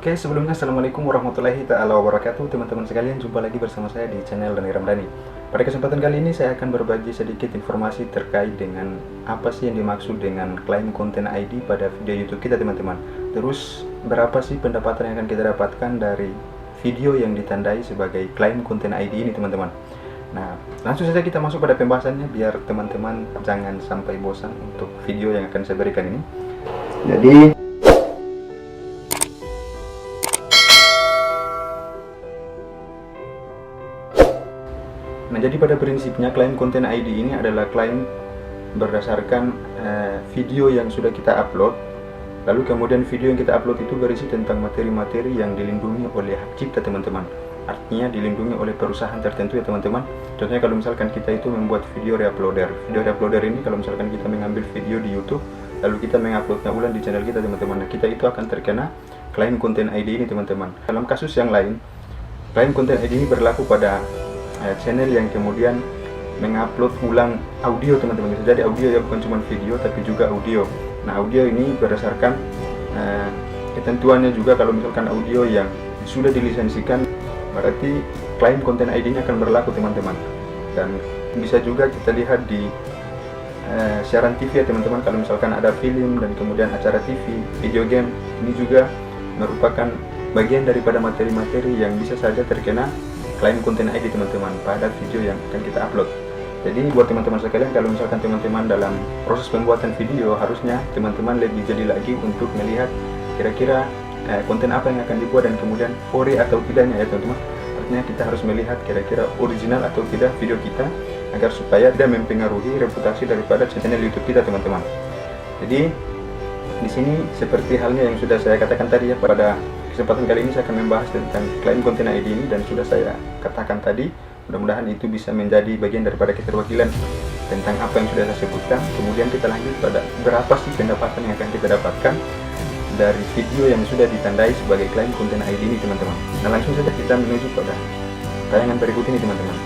Oke, sebelumnya Assalamualaikum warahmatullahi ta'ala wabarakatuh. Teman-teman sekalian, jumpa lagi bersama saya di channel Dani Ramdhani. Pada kesempatan kali ini saya akan berbagi sedikit informasi terkait dengan apa sih yang dimaksud dengan klaim konten ID pada video YouTube kita, teman-teman. Terus berapa sih pendapatan yang akan kita dapatkan dari video yang ditandai sebagai klaim konten ID ini, teman-teman. Nah, langsung saja kita masuk pada pembahasannya biar teman-teman jangan sampai bosan untuk video yang akan saya berikan ini. Jadi pada prinsipnya klaim konten ID ini adalah klaim berdasarkan video yang sudah kita upload. Lalu kemudian video yang kita upload itu berisi tentang materi-materi yang dilindungi oleh hak cipta, teman-teman. Artinya dilindungi oleh perusahaan tertentu ya, teman-teman. Contohnya kalau misalkan kita itu membuat video reuploader. Video reuploader ini kalau misalkan kita mengambil video di YouTube lalu kita menguploadnya ulang di channel kita, teman-teman. Nah, kita itu akan terkena klaim konten ID ini, teman-teman. Dalam kasus yang lain, klaim konten ID ini berlaku pada channel yang kemudian mengupload ulang audio, teman-teman. Bisa jadi audio ya, bukan cuma video tapi juga audio. Nah, audio ini berdasarkan ketentuannya juga, kalau misalkan audio yang sudah dilisensikan berarti klaim konten ID-nya akan berlaku, teman-teman. Dan bisa juga kita lihat di siaran TV ya, teman-teman. Kalau misalkan ada film dan kemudian acara TV, video game, ini juga merupakan bagian daripada materi-materi yang bisa saja terkena klaim konten ID, teman-teman, pada video yang akan kita upload. Jadi buat teman-teman sekalian, kalau misalkan teman-teman dalam proses pembuatan video, harusnya teman-teman lebih jeli lagi untuk melihat kira-kira konten apa yang akan dibuat dan kemudian ori atau tidaknya ya, teman-teman. Artinya kita harus melihat kira-kira original atau tidak video kita agar supaya tidak mempengaruhi reputasi daripada channel YouTube kita, teman-teman. Jadi di sini seperti halnya yang sudah saya katakan tadi ya, pada kesempatan kali ini saya akan membahas tentang klaim konten ID ini dan sudah saya katakan tadi, mudah-mudahan itu bisa menjadi bagian daripada keterwakilan tentang apa yang sudah saya sebutkan. Kemudian kita lanjut pada berapa sih pendapatan yang akan kita dapatkan dari video yang sudah ditandai sebagai klaim konten ID ini, teman-teman. Nah, langsung saja kita menuju pada tayangan berikut ini, teman-teman.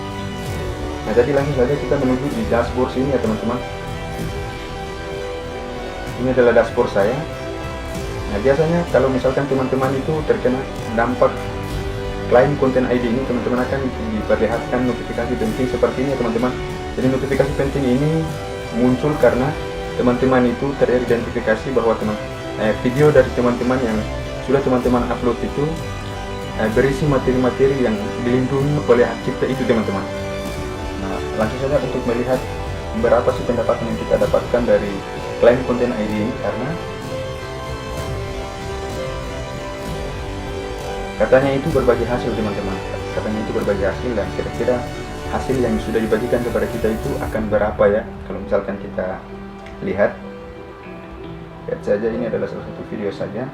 Nah, jadi langsung saja kita menuju di dashboard sini ya, teman-teman. Ini adalah dashboard saya. Nah, biasanya kalau misalkan teman-teman itu terkena dampak klaim konten ID ini, teman-teman akan diperlihatkan notifikasi penting seperti ini ya, teman-teman. Jadi notifikasi penting ini muncul karena teman-teman itu teridentifikasi bahwa video dari teman-teman yang sudah teman-teman upload itu berisi materi-materi yang dilindungi oleh hak cipta itu, teman-teman. Nah, langsung saja untuk melihat berapa sih pendapatan yang kita dapatkan dari klaim konten ID ini, karena katanya itu berbagi hasil, teman-teman. Katanya itu berbagi hasil, dan kira-kira hasil yang sudah dibagikan kepada kita itu akan berapa ya. Kalau misalkan kita lihat saja, ini adalah salah satu video saja.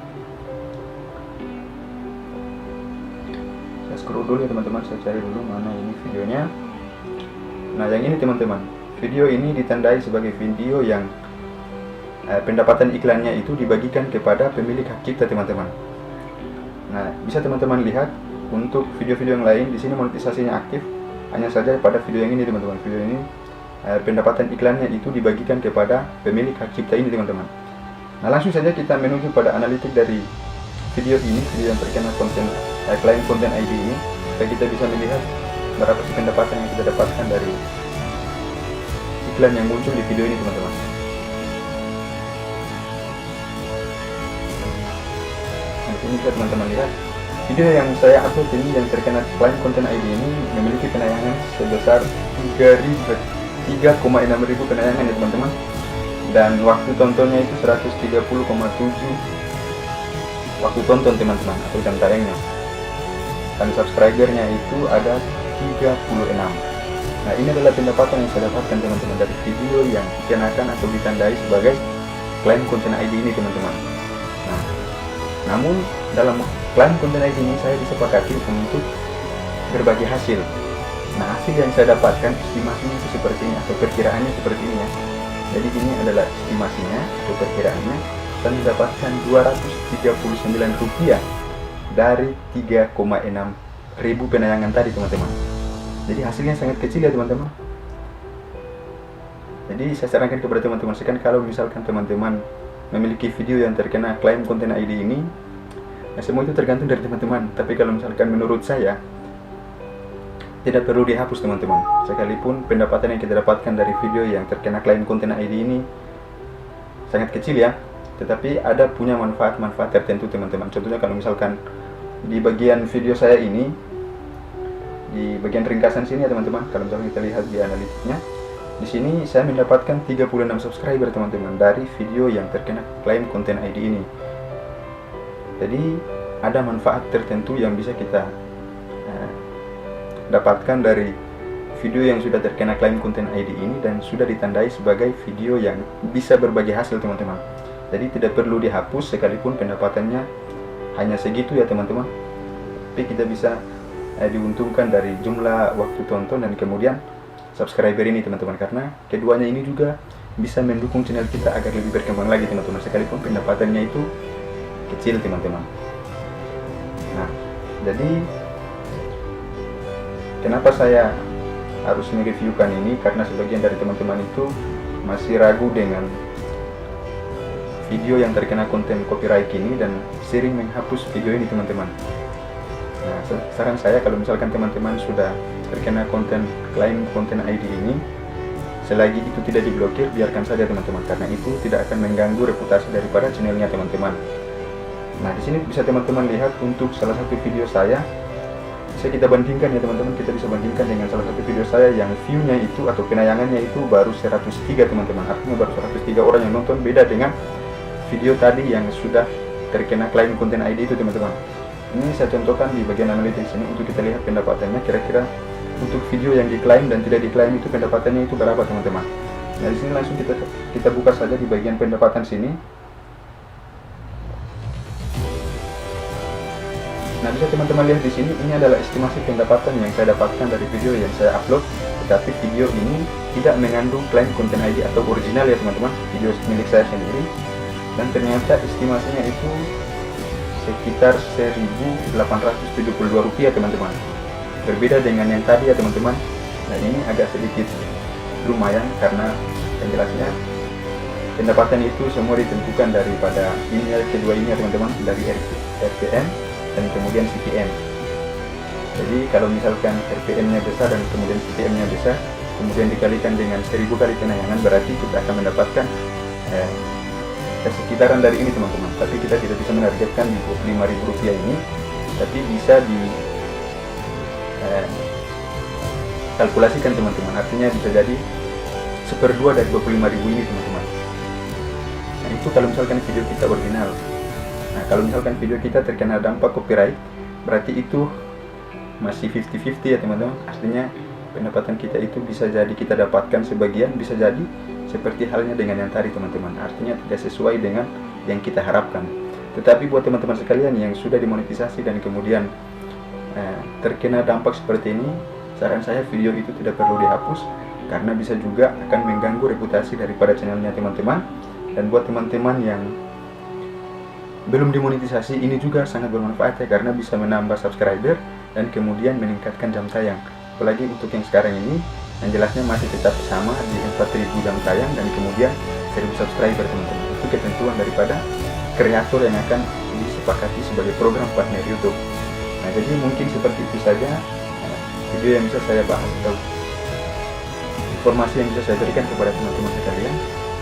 Saya scroll dulu ya, teman-teman. Saya cari dulu mana ini videonya. Nah, yang ini, teman-teman. Video ini ditandai sebagai video yang pendapatan iklannya itu dibagikan kepada pemilik hak cipta, teman-teman. Nah, bisa teman-teman lihat untuk video-video yang lain, di sini monetisasinya aktif. Hanya saja pada video yang ini, teman-teman. Video ini pendapatan iklannya itu dibagikan kepada pemilik hak cipta ini, teman-teman. Nah, langsung saja kita menuju pada analitik dari video ini, video yang terkena klaim konten ID ini, supaya kita bisa melihat berapa sih pendapatan yang kita dapatkan dari iklan yang muncul di video ini, teman-teman. Ini bisa teman-teman lihat, video yang saya upload ini yang terkena klaim konten ID ini memiliki penayangan sebesar 3,6 ribu penayangan ya, teman-teman. Dan waktu tontonnya itu 130,7 waktu tonton, teman-teman, atau jam tayangnya. Dan subscribernya itu ada 36. Nah, ini adalah pendapatan yang saya dapatkan, teman-teman, dari video yang dikenakan atau ditandai sebagai klaim konten ID ini, teman-teman. Nah, namun dalam klaim konten ID ini saya disepakati untuk berbagi hasil. Nah, hasil yang saya dapatkan estimasinya itu seperti ini, atau perkiraannya seperti ini ya. Jadi ini adalah estimasinya atau perkiraannya, dan mendapatkan Rp239 dari 3,6 ribu penayangan tadi, teman-teman. Jadi hasilnya sangat kecil ya, teman-teman. Jadi saya sarankan kepada teman-teman sekalian, kalau misalkan teman-teman memiliki video yang terkena klaim konten ID ini, Nah, semua itu tergantung dari teman-teman, tapi kalau misalkan menurut saya tidak perlu dihapus teman-teman. Sekalipun pendapatan yang kita dapatkan dari video yang terkena klaim konten ID ini sangat kecil ya, tetapi ada punya manfaat-manfaat tertentu teman-teman. Contohnya kalau misalkan di bagian video saya ini, di bagian ringkasan sini ya teman-teman, kalau misalkan kita lihat di analitiknya, di sini saya mendapatkan 36 subscriber teman-teman dari video yang terkena klaim konten ID ini. Jadi ada manfaat tertentu yang bisa kita dapatkan dari video yang sudah terkena klaim konten ID ini dan sudah ditandai sebagai video yang bisa berbagi hasil teman-teman. Jadi tidak perlu dihapus sekalipun pendapatannya hanya segitu ya teman-teman, tapi kita bisa diuntungkan dari jumlah waktu tonton dan kemudian subscriber ini teman-teman, karena keduanya ini juga bisa mendukung channel kita agar lebih berkembang lagi teman-teman, sekalipun pendapatannya itu kecil teman-teman. Nah, jadi kenapa saya harus mereviewkan ini, karena sebagian dari teman-teman itu masih ragu dengan video yang terkena konten copyright ini dan sering menghapus video ini teman-teman. Nah, saran saya kalau misalkan teman-teman sudah terkena klaim konten ID ini, selagi itu tidak diblokir, biarkan saja teman-teman, karena itu tidak akan mengganggu reputasi daripada channelnya teman-teman. Nah, di sini bisa teman-teman lihat untuk salah satu video saya, bisa kita bandingkan ya teman-teman, kita bisa bandingkan dengan salah satu video saya yang view-nya itu atau penayangannya itu baru 103 teman-teman, artinya baru 103 orang yang nonton, beda dengan video tadi yang sudah terkena klaim konten ID itu teman-teman. Ini saya contohkan di bagian analitik sini untuk kita lihat pendapatannya kira-kira untuk video yang diklaim dan tidak diklaim itu pendapatannya itu berapa teman-teman. Nah, di sini langsung kita buka saja di bagian pendapatan sini. Nah, bisa teman-teman lihat di sini, ini adalah estimasi pendapatan yang saya dapatkan dari video yang saya upload, tetapi video ini tidak mengandung klaim konten ID atau original ya teman-teman, video milik saya sendiri, dan ternyata estimasinya itu sekitar Rp1.872 teman-teman. Berbeda dengan yang tadi ya teman-teman. Nah, ini agak sedikit lumayan karena yang jelasnya pendapatan itu semua ditentukan daripada ini kedua ini ya teman-teman, dari RPM dan kemudian CPM. Jadi kalau misalkan RPM-nya besar dan kemudian CPM-nya besar, kemudian dikalikan dengan 1000 kali penayangan, berarti kita akan mendapatkan sekitaran dari ini teman-teman. Tapi kita tidak bisa menargetkan di Rp25.000 ini, tapi bisa di kalkulasikan teman-teman, artinya bisa jadi 1/2 dari 25.000 ini teman-teman. Nah, itu kalau misalkan video kita original. Nah, kalau misalkan video kita terkena dampak copyright, berarti itu masih 50-50 ya teman-teman. Artinya pendapatan kita itu bisa jadi kita dapatkan sebagian, bisa jadi seperti halnya dengan yang tadi teman-teman. Artinya tidak sesuai dengan yang kita harapkan. Tetapi buat teman-teman sekalian yang sudah dimonetisasi dan kemudian terkena dampak seperti ini, saran saya video itu tidak perlu dihapus, karena bisa juga akan mengganggu reputasi daripada channelnya teman-teman. Dan buat teman-teman yang belum dimonetisasi, ini juga sangat bermanfaat ya, karena bisa menambah subscriber dan kemudian meningkatkan jam tayang. Apalagi untuk yang sekarang ini, yang jelasnya masih tetap sama di 4.000 jam tayang dan kemudian 1.000 subscriber teman-teman. Itu ketentuan daripada kreator yang akan disepakati sebagai program partner YouTube. Nah, jadi mungkin seperti itu saja video yang bisa saya bahas atau informasi yang bisa saya berikan kepada teman-teman sekalian.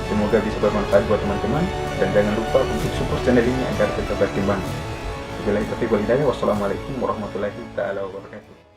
Semoga bisa bermanfaat buat teman-teman, dan jangan lupa untuk support channel ini agar tetap berkembang. Wassalamualaikum warahmatullahi wabarakatuh.